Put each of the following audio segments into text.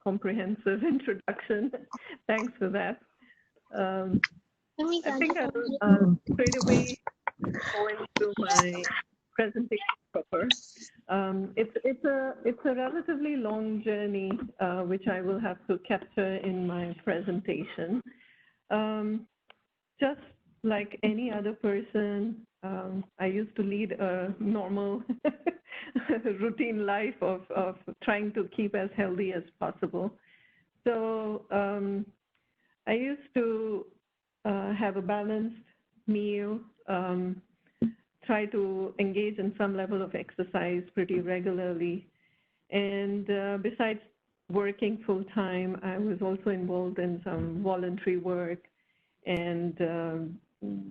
comprehensive introduction. Thanks for that. I think I'll straight away go into my presentation proper. It's a relatively long journey, which I will have to capture in my presentation. Just like any other person, I used to lead a normal routine life of trying to keep as healthy as possible. So I used to have a balanced meal, try to engage in some level of exercise pretty regularly. And besides working full-time, I was also involved in some voluntary work. And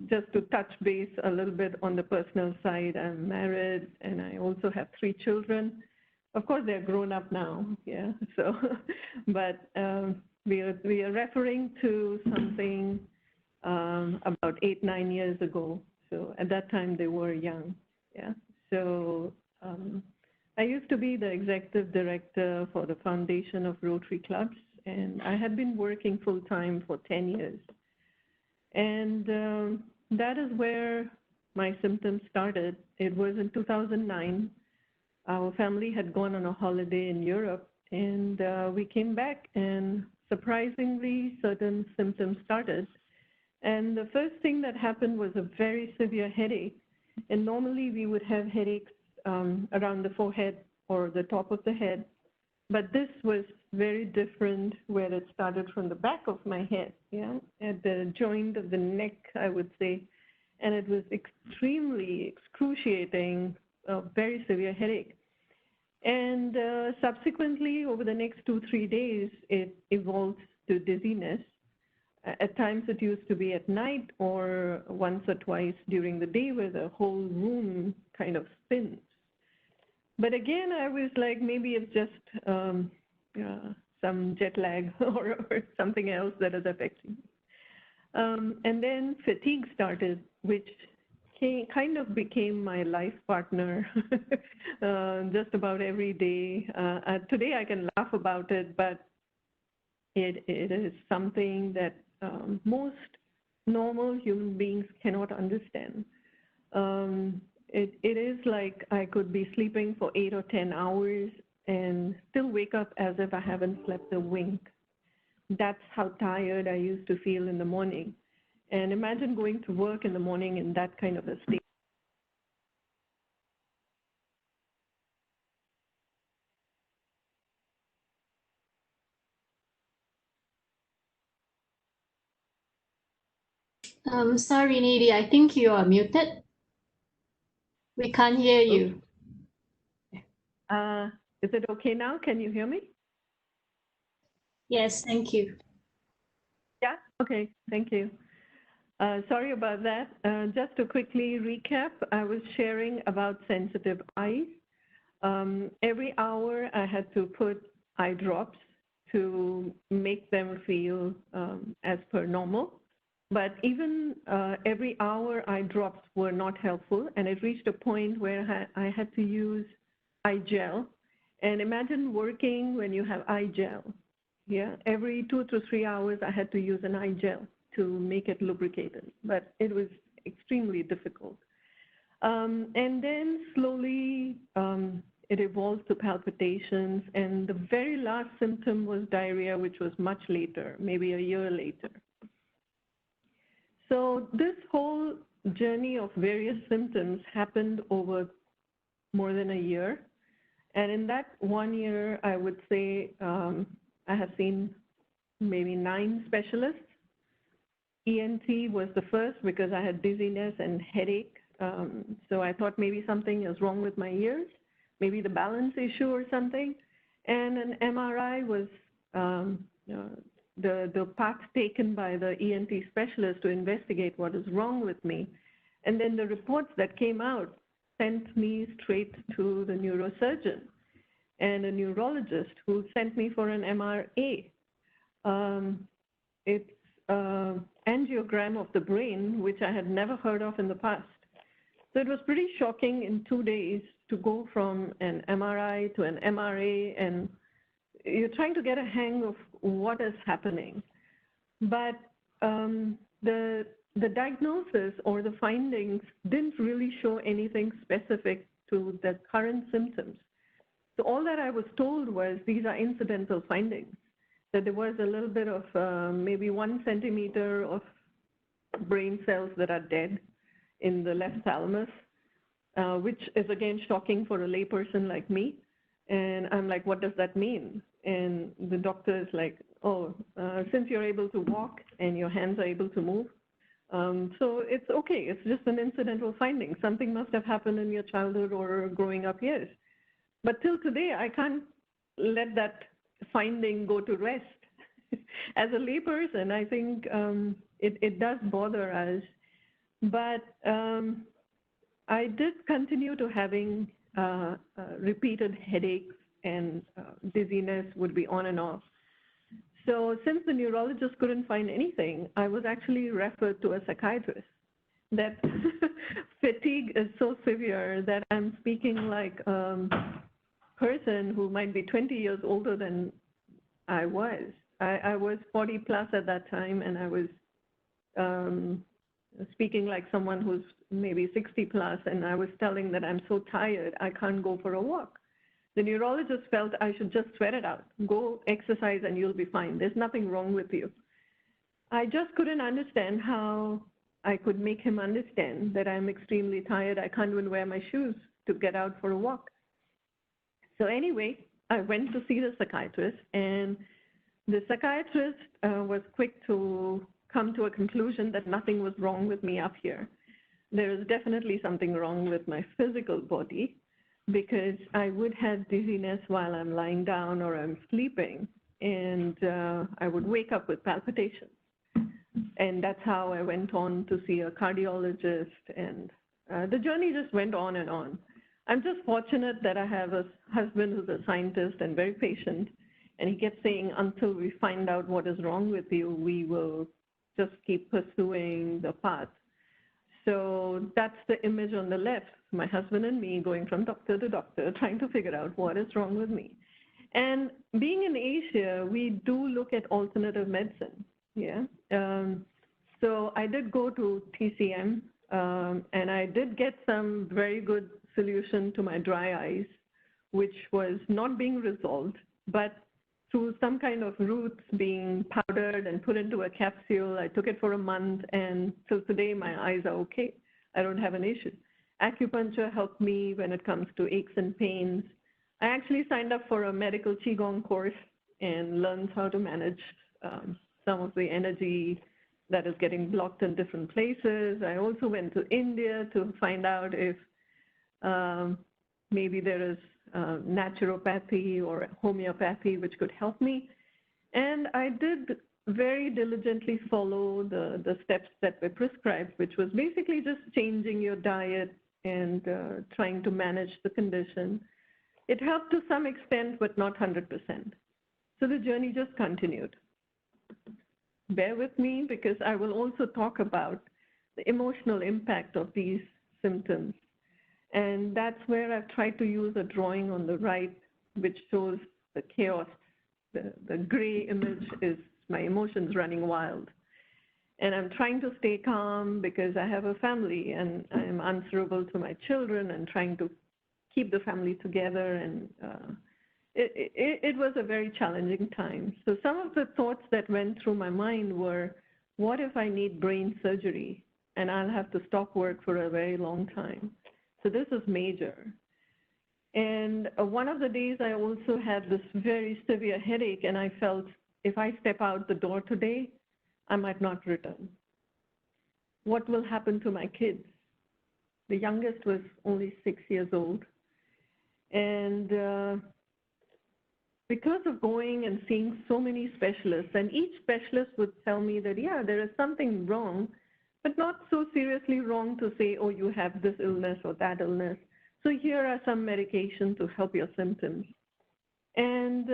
just to touch base a little bit on the personal side, I'm married and I also have 3 children. Of course, they're grown up now, yeah. So, but we are referring to something about 8-9 years ago. So at that time they were young, yeah. So I used to be the executive director for the Foundation of Rotary Clubs, and I had been working full time for 10 years. And that is where my symptoms started. It was in 2009. Our family had gone on a holiday in Europe, and we came back, and surprisingly, certain symptoms started. And the first thing that happened was a very severe headache. And normally we would have headaches around the forehead or the top of the head. But this was very different, where it started from the back of my head, yeah, at the joint of the neck, I would say. And it was extremely excruciating, a very severe headache. And subsequently, over the next 2-3 days, it evolved to dizziness. At times it used to be at night or once or twice during the day where the whole room kind of spins. But again, I was like, maybe it's just some jet lag or something else that is affecting me. And then fatigue started, which kind of became my life partner just about every day. Today I can laugh about it, but it is something that most normal human beings cannot understand. It is like I could be sleeping for 8 or 10 hours and still wake up as if I haven't slept a wink. That's how tired I used to feel in the morning. And imagine going to work in the morning in that kind of a state. Sorry, Nidhi, I think you are muted. We can't hear you. Is it okay now? Can you hear me? Yes, thank you. Yeah, okay, thank you. Sorry about that. Just to quickly recap, I was sharing about sensitive eyes. Every hour I had to put eye drops to make them feel as per normal. But even every hour eye drops were not helpful, and it reached a point where I had to use eye gel. And imagine working when you have eye gel. Yeah, every 2 to 3 hours I had to use an eye gel to make it lubricated, but it was extremely difficult. And then slowly it evolved to palpitations, and the very last symptom was diarrhea, which was much later, maybe a year later. So this whole journey of various symptoms happened over more than a year. And in that 1 year, I would say I have seen maybe 9 specialists. ENT was the first because I had dizziness and headache. So I thought maybe something is wrong with my ears, maybe the balance issue or something. And an MRI was the path taken by the ENT specialist to investigate what is wrong with me. And then the reports that came out sent me straight to the neurosurgeon and a neurologist who sent me for an MRA. It's angiogram of the brain, which I had never heard of in the past. So it was pretty shocking in 2 days to go from an MRI to an MRA, and you're trying to get a hang of what is happening. But the diagnosis or the findings didn't really show anything specific to the current symptoms. So all that I was told was these are incidental findings, that there was a little bit of maybe 1 centimeter of brain cells that are dead in the left thalamus, which is again shocking for a layperson like me. And I'm like, what does that mean? And the doctor is like, oh, since you're able to walk and your hands are able to move, so it's okay. It's just an incidental finding. Something must have happened in your childhood or growing up years. But till today, I can't let that finding go to rest. As a layperson, I think it does bother us. But I did continue to having repeated headaches and dizziness would be on and off. So since the neurologist couldn't find anything, I was actually referred to a psychiatrist. That fatigue is so severe that I'm speaking like a person who might be 20 years older than I was. I was 40 plus at that time, and I was speaking like someone who's maybe 60 plus, and I was telling that I'm so tired, I can't go for a walk. The neurologist felt I should just sweat it out. Go exercise and you'll be fine. There's nothing wrong with you. I just couldn't understand how I could make him understand that I'm extremely tired. I can't even wear my shoes to get out for a walk. So anyway, I went to see the psychiatrist, and the psychiatrist was quick to come to a conclusion that nothing was wrong with me up here. There is definitely something wrong with my physical body, because I would have dizziness while I'm lying down or I'm sleeping, and I would wake up with palpitations. And that's how I went on to see a cardiologist, and the journey just went on and on. I'm just fortunate that I have a husband who's a scientist and very patient, and he kept saying, until we find out what is wrong with you, we will just keep pursuing the path. So that's the image on the left, my husband and me going from doctor to doctor, trying to figure out what is wrong with me. And being in Asia, we do look at alternative medicine, yeah. So I did go to TCM, and I did get some very good solution to my dry eyes, which was not being resolved, but through some kind of roots being powdered and put into a capsule. I took it for a month, and till today, my eyes are okay. I don't have an issue. Acupuncture helped me when it comes to aches and pains. I actually signed up for a medical Qigong course and learned how to manage some of the energy that is getting blocked in different places. I also went to India to find out if maybe there is naturopathy or homeopathy which could help me. And I did very diligently follow the steps that were prescribed, which was basically just changing your diet and trying to manage the condition. It helped to some extent, but not 100%. So the journey just continued. Bear with me, because I will also talk about the emotional impact of these symptoms. And that's where I've tried to use a drawing on the right, which shows the chaos. The gray image is my emotions running wild. And I'm trying to stay calm because I have a family and I'm answerable to my children and trying to keep the family together. And it was a very challenging time. So some of the thoughts that went through my mind were, what if I need brain surgery and I'll have to stop work for a very long time? So this is major. And one of the days I also had this very severe headache, and I felt if I step out the door today, I might not return. What will happen to my kids? The youngest was only 6 years old. And because of going and seeing so many specialists, and each specialist would tell me that, yeah, there is something wrong, but not so seriously wrong to say, oh, you have this illness or that illness. So here are some medications to help your symptoms. And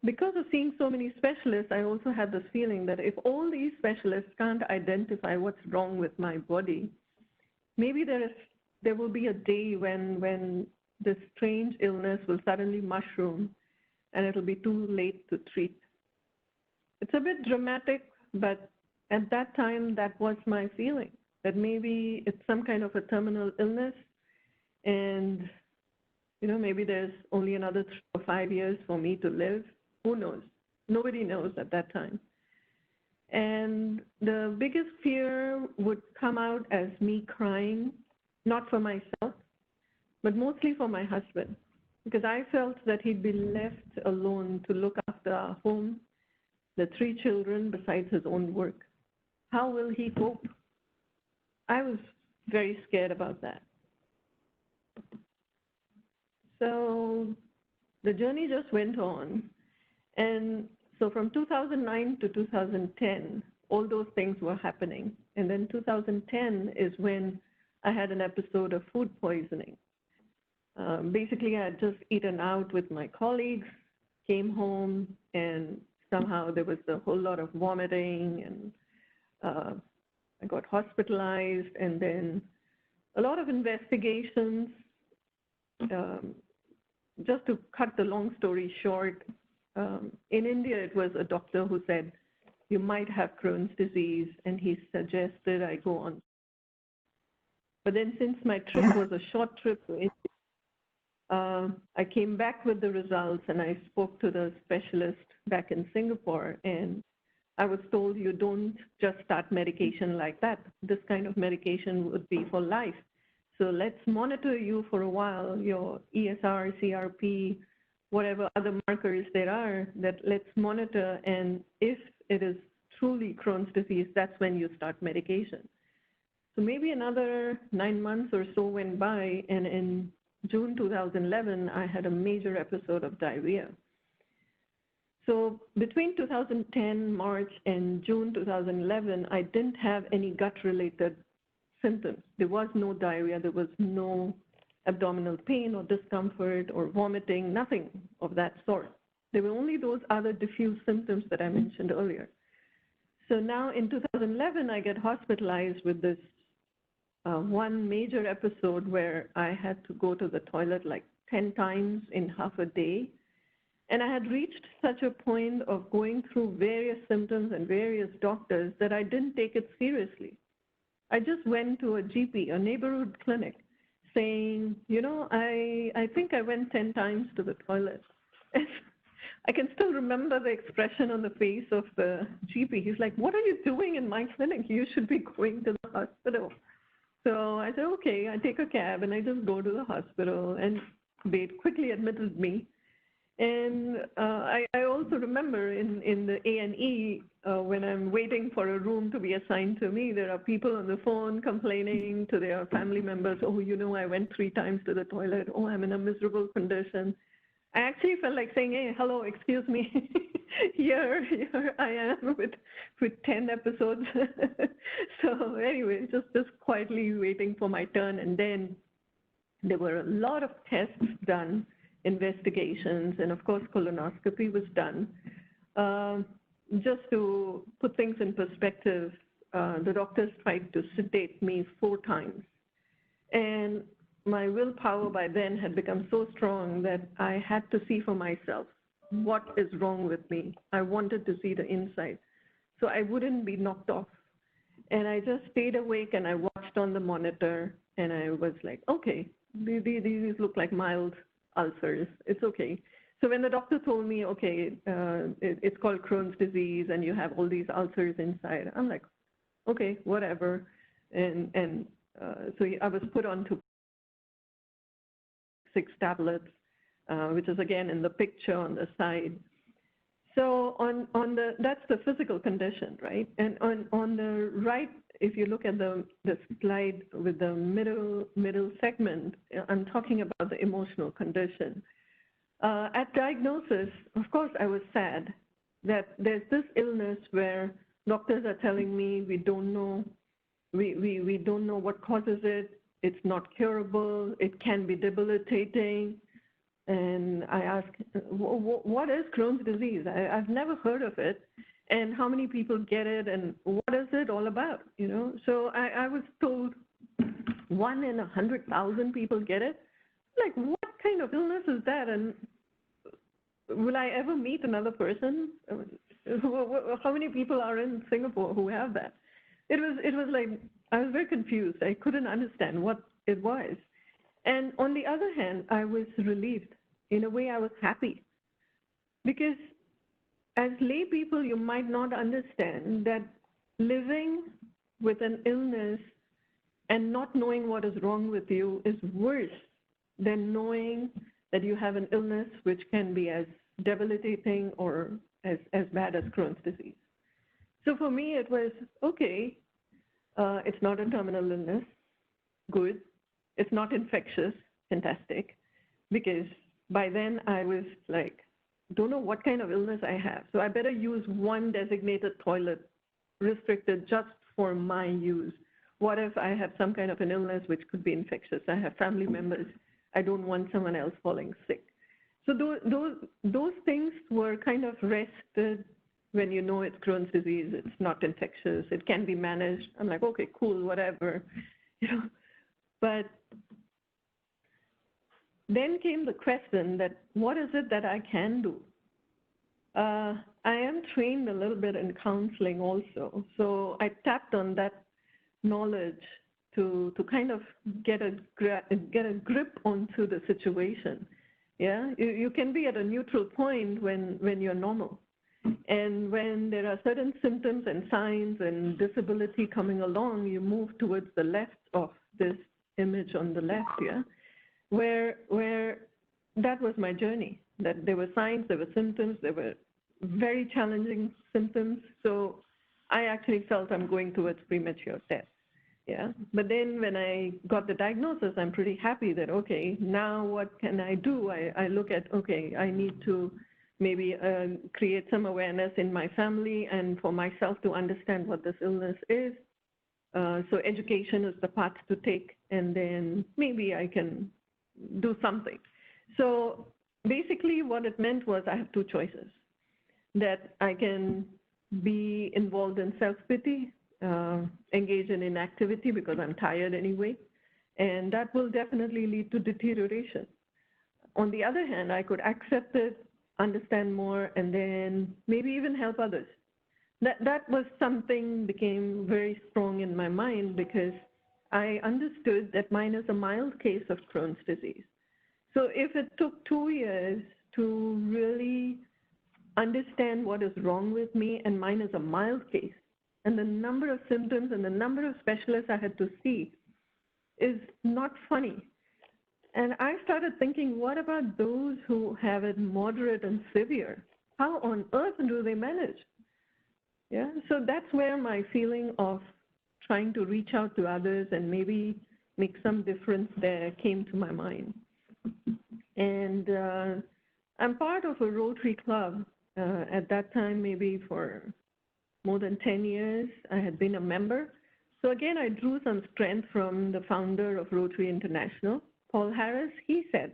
because of seeing so many specialists, I also had this feeling that if all these specialists can't identify what's wrong with my body, maybe there will be a day when this strange illness will suddenly mushroom and it'll be too late to treat. It's a bit dramatic, but at that time, that was my feeling, that maybe it's some kind of a terminal illness, and maybe there's only another 3 or 5 years for me to live. Who knows? Nobody knows at that time. And the biggest fear would come out as me crying, not for myself, but mostly for my husband, because I felt that he'd be left alone to look after our home, the 3 children, besides his own work. How will he cope? I was very scared about that. So the journey just went on. And so from 2009 to 2010, all those things were happening. And then 2010 is when I had an episode of food poisoning. Basically, I had just eaten out with my colleagues, came home, and somehow there was a whole lot of vomiting, and I got hospitalized, and then a lot of investigations. Just to cut the long story short, in India, it was a doctor who said, you might have Crohn's disease, and he suggested I go on. But then since my trip was a short trip to India, I came back with the results, and I spoke to the specialist back in Singapore, and I was told you don't just start medication like that. This kind of medication would be for life. So let's monitor you for a while, your ESR, CRP, whatever other markers there are, that let's monitor. And if it is truly Crohn's disease, that's when you start medication. So maybe another 9 months or so went by, and in June 2011, I had a major episode of diarrhea. So between 2010, March, and June 2011, I didn't have any gut-related symptoms. There was no diarrhea, there was no abdominal pain or discomfort or vomiting, nothing of that sort. There were only those other diffuse symptoms that I mentioned earlier. So now in 2011, I get hospitalized with this one major episode where I had to go to the toilet like 10 times in half a day. And I had reached such a point of going through various symptoms and various doctors that I didn't take it seriously. I just went to a GP, a neighborhood clinic, saying, I think I went 10 times to the toilet. And I can still remember the expression on the face of the GP. He's like, what are you doing in my clinic? You should be going to the hospital. So I said, okay, I take a cab and I just go to the hospital, and they quickly admitted me. And I also remember in the A&E, when I'm waiting for a room to be assigned to me, there are people on the phone complaining to their family members, oh, I went 3 times to the toilet. Oh, I'm in a miserable condition. I actually felt like saying, hey, hello, excuse me, here I am with 10 episodes. So anyway, just quietly waiting for my turn. And then there were a lot of tests done, investigations, and of course colonoscopy was done. Just to put things in perspective, the doctors tried to sedate me 4 times. And my willpower by then had become so strong that I had to see for myself what is wrong with me. I wanted to see the inside, so I wouldn't be knocked off. And I just stayed awake and I watched on the monitor, and I was like, okay, these look like mild ulcers. It's okay. So when the doctor told me, okay, it's called Crohn's disease and you have all these ulcers inside, I'm like, okay, whatever. And so I was put on to 6 tablets, which is again in the picture on the side. So that's the physical condition, right? And on the right, if you look at the slide with the middle segment, I'm talking about the emotional condition. At diagnosis, of course, I was sad that there's this illness where doctors are telling me we don't know what causes it. It's not curable. It can be debilitating. And I asked, what is Crohn's disease? I've never heard of it. And how many people get it? And what is it all about? So I was told 1 in 100,000 people get it. Like, what kind of illness is that? And will I ever meet another person? How many people are in Singapore who have that? It was like, I was very confused. I couldn't understand what it was. And on the other hand, I was relieved. In a way, I was happy. Because as lay people, you might not understand that living with an illness and not knowing what is wrong with you is worse than knowing that you have an illness which can be as debilitating or as bad as Crohn's disease. So for me, it was, okay, it's not a terminal illness, good. It's not infectious, fantastic. Because by then I was like, don't know what kind of illness I have. So I better use one designated toilet, restricted just for my use. What if I have some kind of an illness which could be infectious? I have family members. I don't want someone else falling sick. So those things were kind of rested when you know it's Crohn's disease, it's not infectious, it can be managed. I'm like, okay, cool, whatever, you know. But then came the question that what is it that I can do? I am trained a little bit in counseling also, so I tapped on that knowledge to kind of get a grip onto the situation. Yeah, you can be at a neutral point when you're normal. And when there are certain symptoms and signs and disability coming along, you move towards the left of this image on the left, yeah, where that was my journey, that there were signs, there were symptoms, there were very challenging symptoms. So I actually felt I'm going towards premature death. Yeah, but then when I got the diagnosis, I'm pretty happy that, okay, now what can I do? I look at, okay, I need to maybe create some awareness in my family and for myself to understand what this illness is. So education is the path to take, and then maybe I can do something. So basically what it meant was I have two choices, that I can be involved in self-pity, engage in inactivity because I'm tired anyway, and that will definitely lead to deterioration. On the other hand, I could accept it, understand more, and then maybe even help others. That was something became very strong in my mind because I understood that mine is a mild case of Crohn's disease. So if it took 2 years to really understand what is wrong with me, and mine is a mild case, and the number of symptoms and the number of specialists I had to see is not funny. And I started thinking, what about those who have it moderate and severe? How on earth do they manage? Yeah, so that's where my feeling of trying to reach out to others and maybe make some difference there came to my mind. And I'm part of a Rotary Club. At that time, maybe for more than 10 years, I had been a member. So again, I drew some strength from the founder of Rotary International, Paul Harris. He said,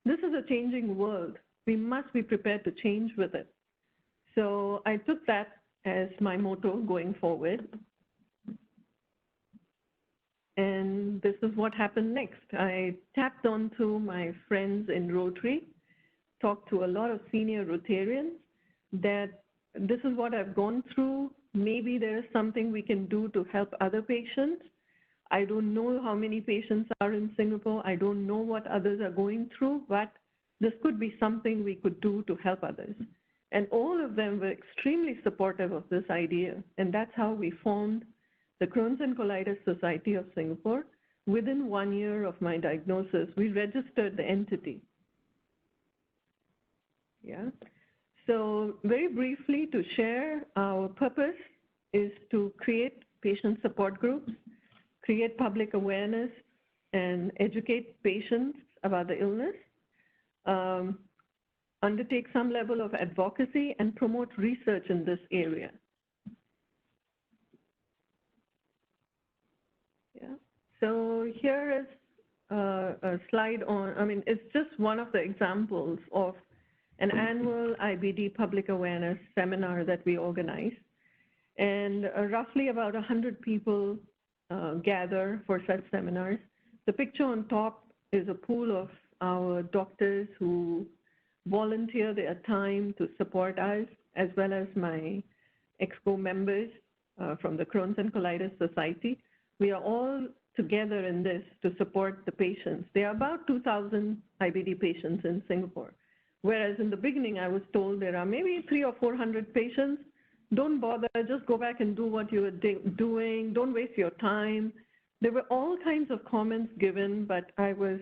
this is a changing world. We must be prepared to change with it. So I took that as my motto going forward. And this is what happened next. I tapped onto my friends in Rotary, talked to a lot of senior Rotarians that this is what I've gone through. Maybe there is something we can do to help other patients. I don't know how many patients are in Singapore. I don't know what others are going through, but this could be something we could do to help others. And all of them were extremely supportive of this idea. And that's how we formed the Crohn's and Colitis Society of Singapore. Within 1 year of my diagnosis, we registered the entity. Yeah. So very briefly to share, our purpose is to create patient support groups, create public awareness, and educate patients about the illness, undertake some level of advocacy, and promote research in this area. Yeah. So here is a slide on, it's just one of the examples of an annual IBD public awareness seminar that we organize. And roughly about 100 people gather for such seminars. The picture on top is a pool of our doctors who volunteer their time to support us, as well as my EXCO members from the Crohn's and Colitis Society. We are all together in this to support the patients. There are about 2,000 IBD patients in Singapore, whereas in the beginning I was told there are maybe 300 or 400 patients. Don't bother, just go back and do what you were doing. Don't waste your time. There were all kinds of comments given, but I was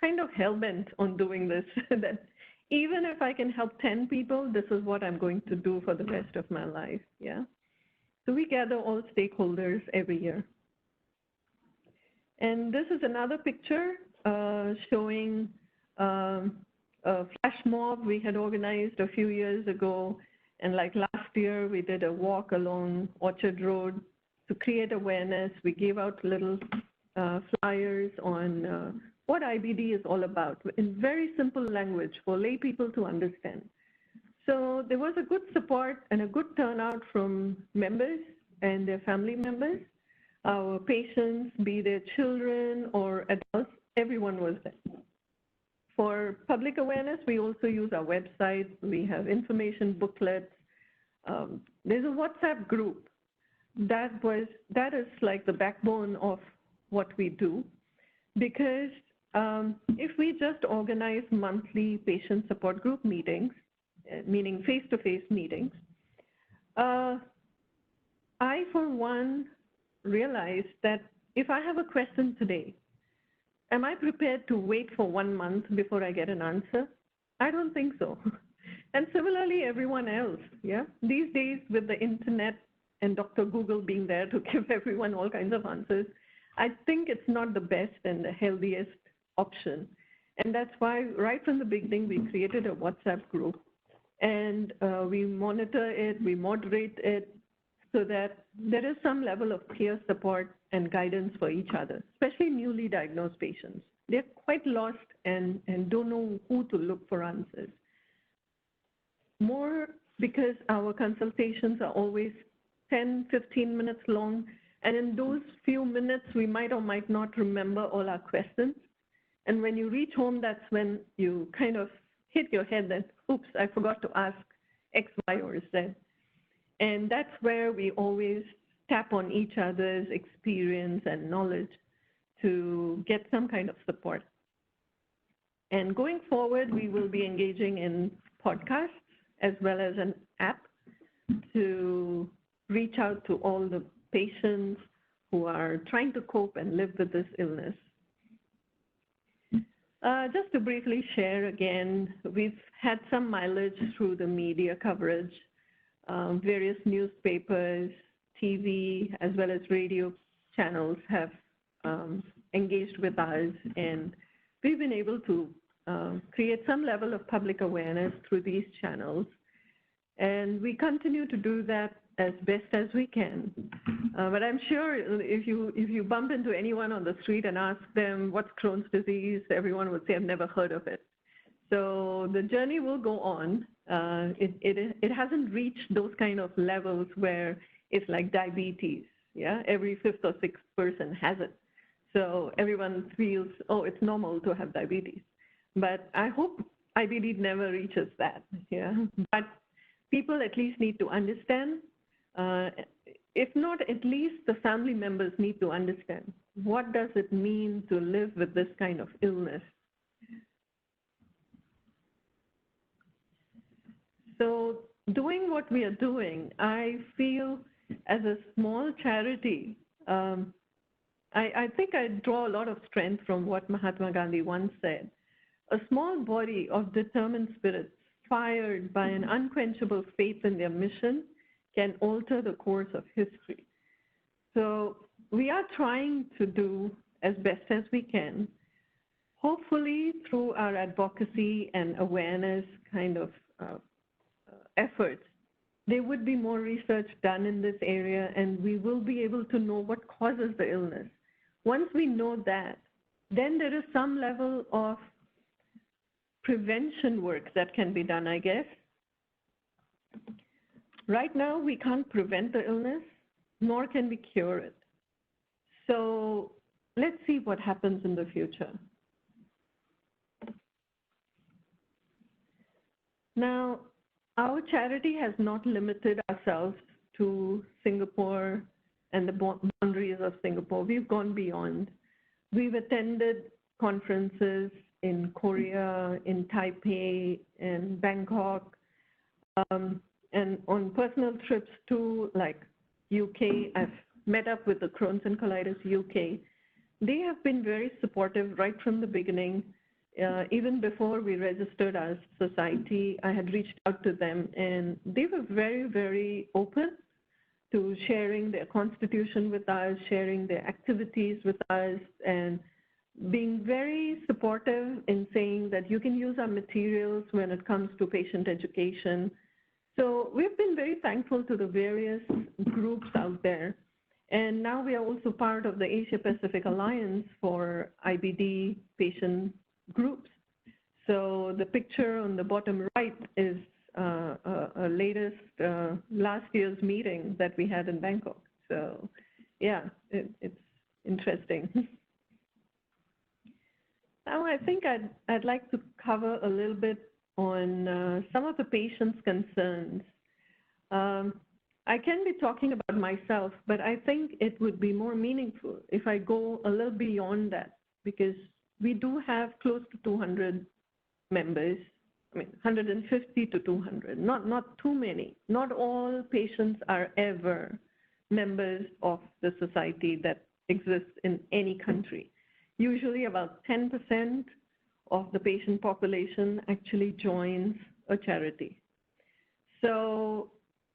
kind of hell-bent on doing this, that even if I can help 10 people, this is what I'm going to do for the rest of my life, yeah? So we gather all stakeholders every year. And this is another picture showing a flash mob we had organized a few years ago. And like last year, we did a walk along Orchard Road to create awareness. We gave out little flyers on what IBD is all about in very simple language for lay people to understand. So there was a good support and a good turnout from members and their family members. Our patients, be they children or adults, everyone was there. For public awareness, we also use our website. We have information booklets. There's a WhatsApp group. That is like the backbone of what we do, because if we just organize monthly patient support group meetings, meaning face-to-face meetings, I, for one, realized that if I have a question today, am I prepared to wait for 1 month before I get an answer? I don't think so. And similarly, everyone else, yeah? These days with the internet and Dr. Google being there to give everyone all kinds of answers, I think it's not the best and the healthiest option. And that's why right from the beginning, we created a WhatsApp group, and we monitor it, we moderate it, so that there is some level of peer support and guidance for each other, especially newly diagnosed patients. They're quite lost and don't know who to look for answers. More because our consultations are always 10, 15 minutes long, and in those few minutes, we might or might not remember all our questions. And when you reach home, that's when you kind of hit your head that, oops, I forgot to ask X, Y, or Z. And that's where we always tap on each other's experience and knowledge to get some kind of support. And going forward, we will be engaging in podcasts as well as an app to reach out to all the patients who are trying to cope and live with this illness. Just to briefly share again, we've had some mileage through the media coverage. Various newspapers, TV, as well as radio channels have engaged with us, and we've been able to create some level of public awareness through these channels. And we continue to do that as best as we can. But I'm sure if you bump into anyone on the street and ask them what's Crohn's disease, everyone would say, I've never heard of it. So the journey will go on. It hasn't reached those kind of levels where it's like diabetes. Yeah, every fifth or sixth person has it. So everyone feels, oh, it's normal to have diabetes. But I hope IBD never reaches that. Yeah, but people at least need to understand. If not, at least the family members need to understand what does it mean to live with this kind of illness. So doing what we are doing, I feel as a small charity, I think I draw a lot of strength from what Mahatma Gandhi once said. A small body of determined spirits fired by an unquenchable faith in their mission can alter the course of history. So we are trying to do as best as we can. Hopefully through our advocacy and awareness kind of efforts, there would be more research done in this area, and we will be able to know what causes the illness. Once we know that, then there is some level of prevention work that can be done, I guess. Right now, we can't prevent the illness, nor can we cure it. So let's see what happens in the future. Now, our charity has not limited ourselves to Singapore and the boundaries of Singapore. We've gone beyond. We've attended conferences in Korea, in Taipei, in Bangkok, and on personal trips to like UK. I've met up with the Crohn's and Colitis UK. They have been very supportive right from the beginning. Even before we registered as society, I had reached out to them, and they were very, very open to sharing their constitution with us, sharing their activities with us, and being very supportive in saying that you can use our materials when it comes to patient education. So we've been very thankful to the various groups out there. And now we are also part of the Asia Pacific Alliance for IBD patient groups. So the picture on the bottom right is a latest last year's meeting that we had in Bangkok. So yeah, it's interesting. Now I think I'd like to cover a little bit on some of the patients' concerns. I can be talking about myself, but I think it would be more meaningful if I go a little beyond that, because we do have close to 200 members. I mean, 150 to 200, not too many. Not all patients are ever members of the society that exists in any country. Usually about 10% of the patient population actually joins a charity. So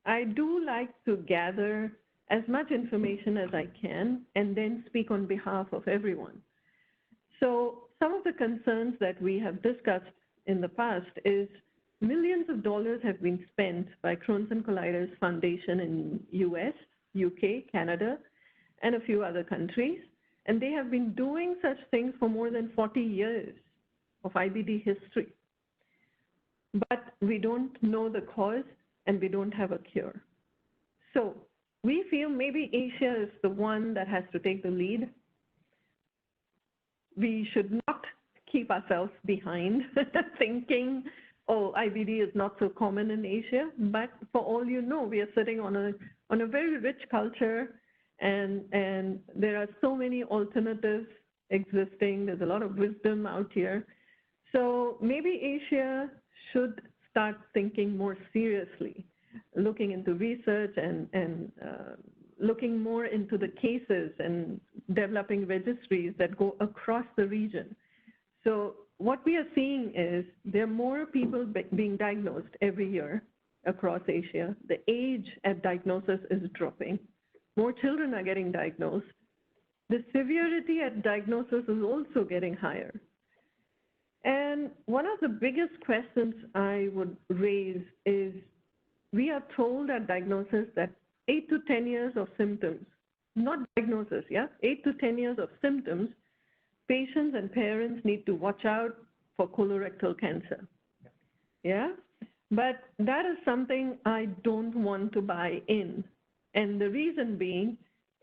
I do like to gather as much information as I can and then speak on behalf of everyone. So some of the concerns that we have discussed in the past is millions of dollars have been spent by Crohn's and Colitis Foundation in US, UK, Canada, and a few other countries. And they have been doing such things for more than 40 years of IBD history. But we don't know the cause and we don't have a cure. So we feel maybe Asia is the one that has to take the lead. We should not keep ourselves behind thinking, oh, IBD is not so common in Asia, but for all you know, we are sitting on a very rich culture, and there are so many alternatives existing. There's a lot of wisdom out here. So maybe Asia should start thinking more seriously, looking into research and looking more into the cases and developing registries that go across the region. So what we are seeing is there are more people being diagnosed every year across Asia. The age at diagnosis is dropping. More children are getting diagnosed. The severity at diagnosis is also getting higher. And one of the biggest questions I would raise is we are told at diagnosis that 8 to 10 years of symptoms, not diagnosis, yeah? 8 to 10 years of symptoms, patients and parents need to watch out for colorectal cancer. Yeah? But that is something I don't want to buy in. And the reason being,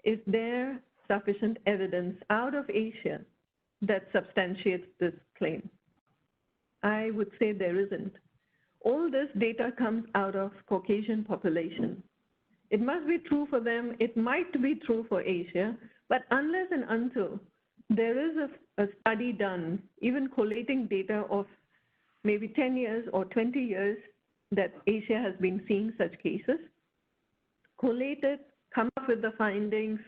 is there sufficient evidence out of Asia that substantiates this claim? I would say there isn't. All this data comes out of Caucasian population. It must be true for them. It might be true for Asia, but unless and until there is a study done, even collating data of maybe 10 years or 20 years that Asia has been seeing such cases, collate it, come up with the findings,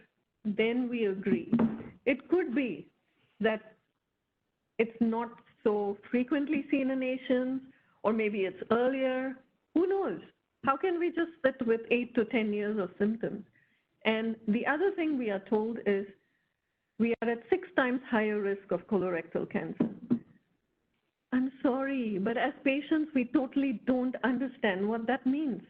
then we agree. It could be that it's not so frequently seen in Asians, or maybe it's earlier. Who knows? How can we just sit with 8 to 10 years of symptoms? And the other thing we are told is we are at 6 times higher risk of colorectal cancer. I'm sorry, but as patients, we totally don't understand what that means.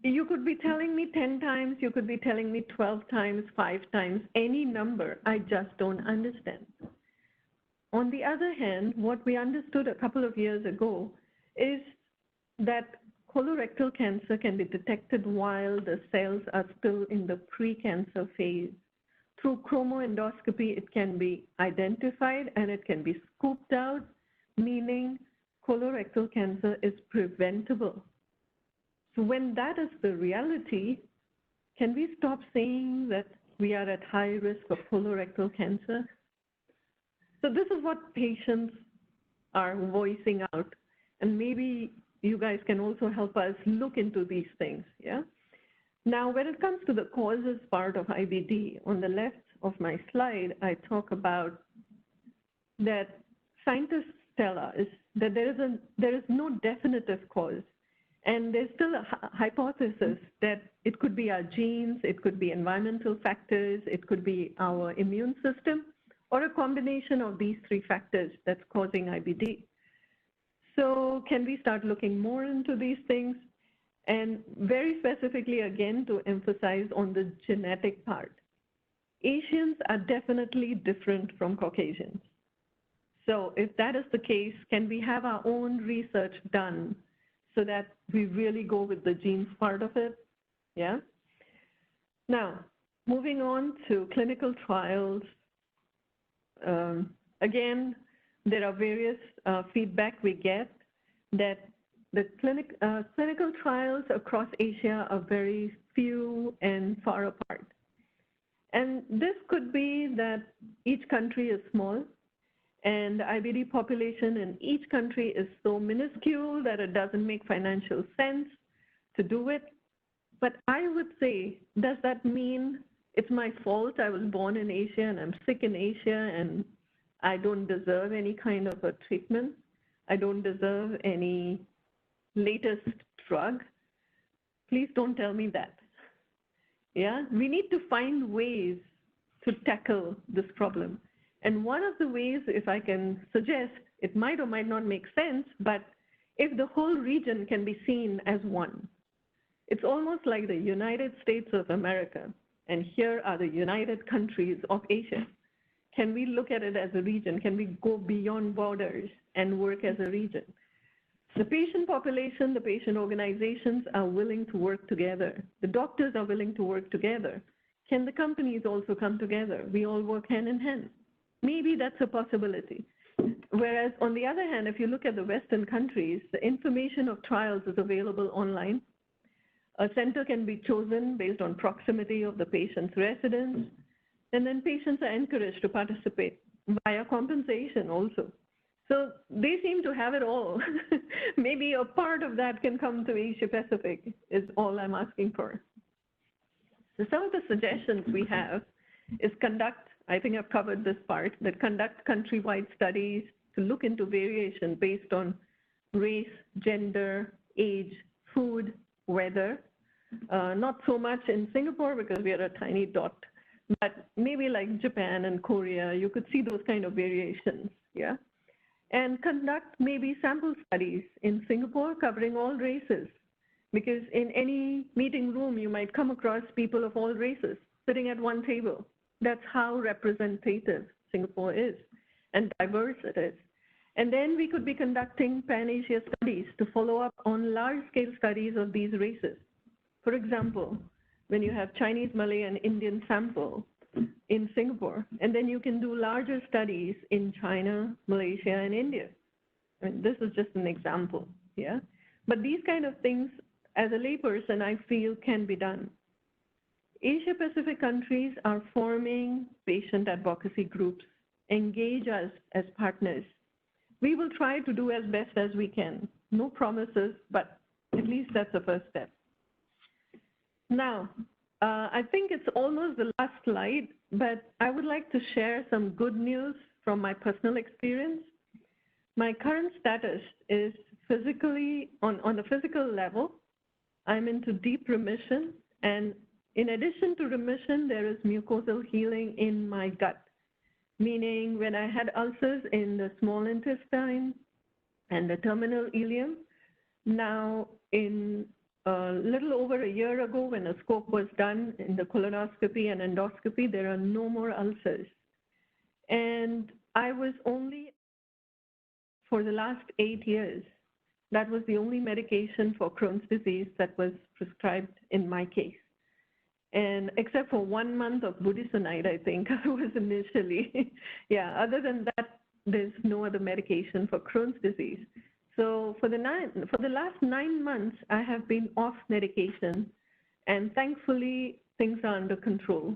You could be telling me 10 times, you could be telling me 12 times, 5 times, any number. I just don't understand. On the other hand, what we understood a couple of years ago is that colorectal cancer can be detected while the cells are still in the pre-cancer phase. Through chromoendoscopy, it can be identified and it can be scooped out, meaning colorectal cancer is preventable. So when that is the reality, can we stop saying that we are at high risk of colorectal cancer? So this is what patients are voicing out. And maybe you guys can also help us look into these things, yeah? Now, when it comes to the causes part of IBD, on the left of my slide, I talk about that scientists tell us that there is no definitive cause. And there's still a hypothesis that it could be our genes, it could be environmental factors, it could be our immune system, or a combination of these three factors that's causing IBD. So can we start looking more into these things? And very specifically, again, to emphasize on the genetic part. Asians are definitely different from Caucasians. So if that is the case, can we have our own research done so that we really go with the genes part of it? Yeah. Now, moving on to clinical trials. Again, there are various feedback we get that the clinical trials across Asia are very few and far apart. And this could be that each country is small, and the IBD population in each country is so minuscule that it doesn't make financial sense to do it. But I would say, does that mean it's my fault I was born in Asia and I'm sick in Asia and I don't deserve any kind of a treatment? I don't deserve any latest drug? Please don't tell me that. Yeah, we need to find ways to tackle this problem. And one of the ways, if I can suggest, it might or might not make sense, but if the whole region can be seen as one, it's almost like the United States of America, and here are the United Countries of Asia. Can we look at it as a region? Can we go beyond borders and work as a region? The patient population, the patient organizations are willing to work together. The doctors are willing to work together. Can the companies also come together? We all work hand in hand. Maybe that's a possibility. Whereas on the other hand, if you look at the Western countries, the information of trials is available online. A center can be chosen based on proximity of the patient's residence, and then patients are encouraged to participate via compensation also. So they seem to have it all. Maybe a part of that can come to Asia Pacific is all I'm asking for. So some of the suggestions we have is conduct, I think I've covered this part, that conduct countrywide studies to look into variation based on race, gender, age, food, weather. Not so much in Singapore because we are a tiny dot, but maybe like Japan and Korea, you could see those kind of variations, yeah? And conduct maybe sample studies in Singapore covering all races, because in any meeting room, you might come across people of all races sitting at one table. That's how representative Singapore is and diverse it is. And then we could be conducting Pan-Asia studies to follow up on large-scale studies of these races. For example, when you have Chinese, Malay, and Indian sample in Singapore, and then you can do larger studies in China, Malaysia, and India. I mean, this is just an example, yeah? But these kind of things, as a layperson, I feel can be done. Asia Pacific countries are forming patient advocacy groups, engage us as partners. We will try to do as best as we can. No promises, but at least that's the first step. Now, I think it's almost the last slide, but I would like to share some good news from my personal experience. My current status is physically, on the physical level, I'm into deep remission. And in addition to remission, there is mucosal healing in my gut, meaning when I had ulcers in the small intestine and the terminal ileum, now in a little over a year ago, when a scope was done in the colonoscopy and endoscopy, there are no more ulcers. And I was only, for the last 8 years, that was the only medication for Crohn's disease that was prescribed in my case. And except for 1 month of budesonide, I think I was initially, yeah, other than that, there's no other medication for Crohn's disease. So for the last 9 months, I have been off medication, and thankfully things are under control.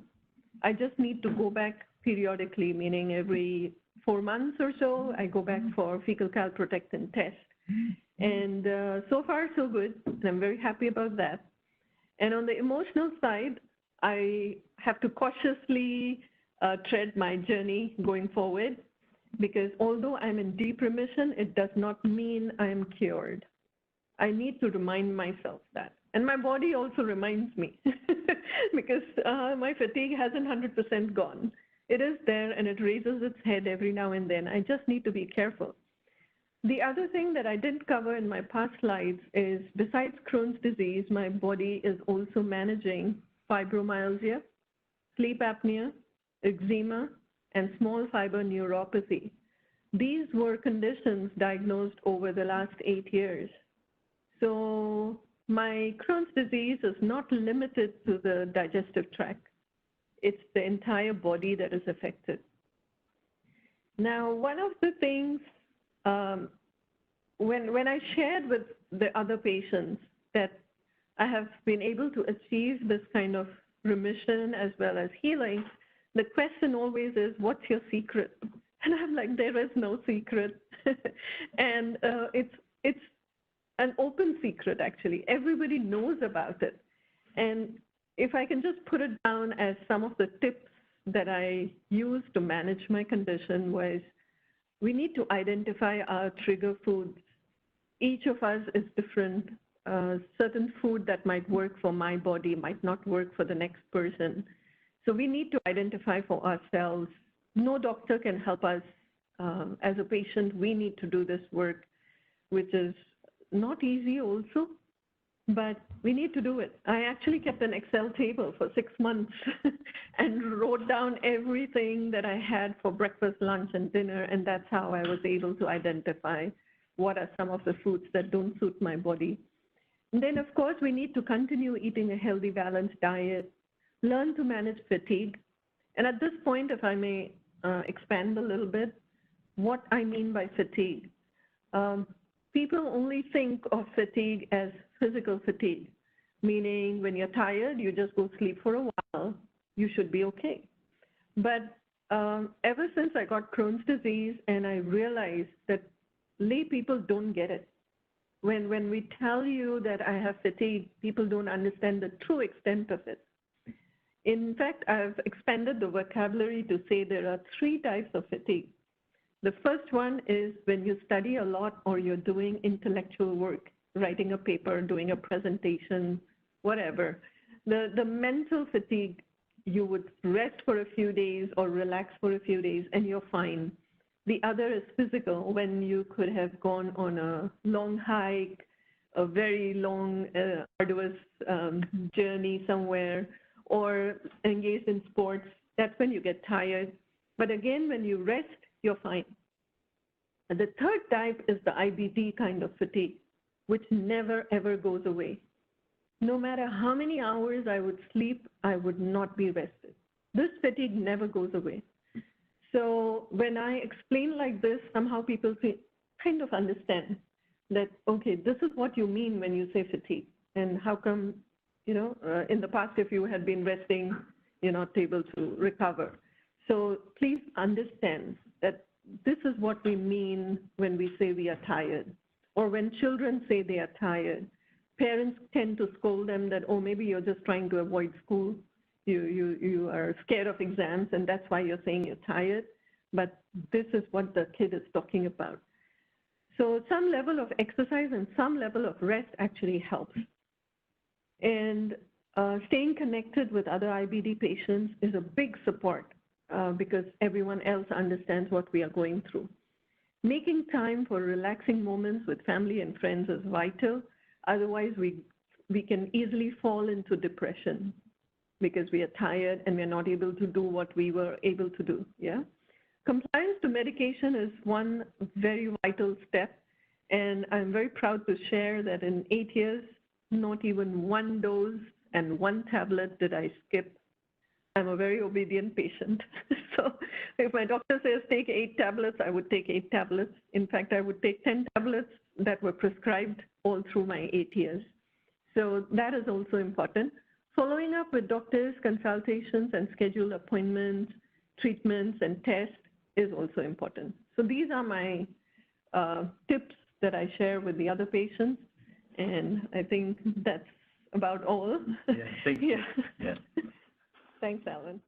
I just need to go back periodically, meaning every 4 months or so, I go back for fecal calprotectin test. And so far, so good. And I'm very happy about that. And on the emotional side, I have to cautiously tread my journey going forward, because although I'm in deep remission, it does not mean I'm cured. I need to remind myself that. And my body also reminds me because my fatigue hasn't 100% gone. It is there and it raises its head every now and then. I just need to be careful. The other thing that I didn't cover in my past slides is, besides Crohn's disease, my body is also managing fibromyalgia, sleep apnea, eczema, and small fiber neuropathy. These were conditions diagnosed over the last 8 years. So my Crohn's disease is not limited to the digestive tract. It's the entire body that is affected. Now, one of the things, when I shared with the other patients that I have been able to achieve this kind of remission as well as healing, the question always is, what's your secret? And I'm like, there is no secret. And it's an open secret, actually. Everybody knows about it. And if I can just put it down as some of the tips that I use to manage my condition was, we need to identify our trigger foods. Each of us is different. Certain food that might work for my body might not work for the next person. So we need to identify for ourselves. No doctor can help us. As a patient, we need to do this work, which is not easy also, but we need to do it. I actually kept an Excel table for 6 months and wrote down everything that I had for breakfast, lunch, and dinner, and that's how I was able to identify what are some of the foods that don't suit my body. And then, of course, we need to continue eating a healthy, balanced diet, learn to manage fatigue. And at this point, if I may expand a little bit, what I mean by fatigue. People only think of fatigue as physical fatigue, meaning when you're tired, you just go sleep for a while, you should be okay. But ever since I got Crohn's disease and I realized that lay people don't get it. When we tell you that I have fatigue, people don't understand the true extent of it. In fact, I've expanded the vocabulary to say there are 3 types of fatigue. The first one is when you study a lot or you're doing intellectual work, writing a paper, doing a presentation, whatever. The mental fatigue, you would rest for a few days or relax for a few days and you're fine. The other is physical, when you could have gone on a long hike, a very long, arduous journey somewhere, or engaged in sports. That's when you get tired. But again, when you rest, you're fine. And the third type is the IBD kind of fatigue, which never, ever goes away. No matter how many hours I would sleep, I would not be rested. This fatigue never goes away. So when I explain like this, somehow people kind of understand that, okay, this is what you mean when you say fatigue. And how come, in the past, if you had been resting, you're not able to recover. So please understand that this is what we mean when we say we are tired, or when children say they are tired. Parents tend to scold them that, oh, maybe you're just trying to avoid school. You are scared of exams, and that's why you're saying you're tired. But this is what the kid is talking about. So some level of exercise and some level of rest actually helps. And staying connected with other IBD patients is a big support. Because everyone else understands what we are going through. Making time for relaxing moments with family and friends is vital. Otherwise, we can easily fall into depression because we are tired and we're not able to do what we were able to do. Yeah. Compliance to medication is one very vital step. And I'm very proud to share that in 8 years, not even 1 dose and 1 tablet did I skip. I'm a very obedient patient. So if my doctor says take 8 tablets, I would take 8 tablets. In fact, I would take 10 tablets that were prescribed all through my 8 years. So that is also important. Following up with doctors, consultations, and schedule appointments, treatments, and tests is also important. So these are my tips that I share with the other patients, and I think that's about all. Yeah, thank you. Yeah. Yeah. Thanks, Alan.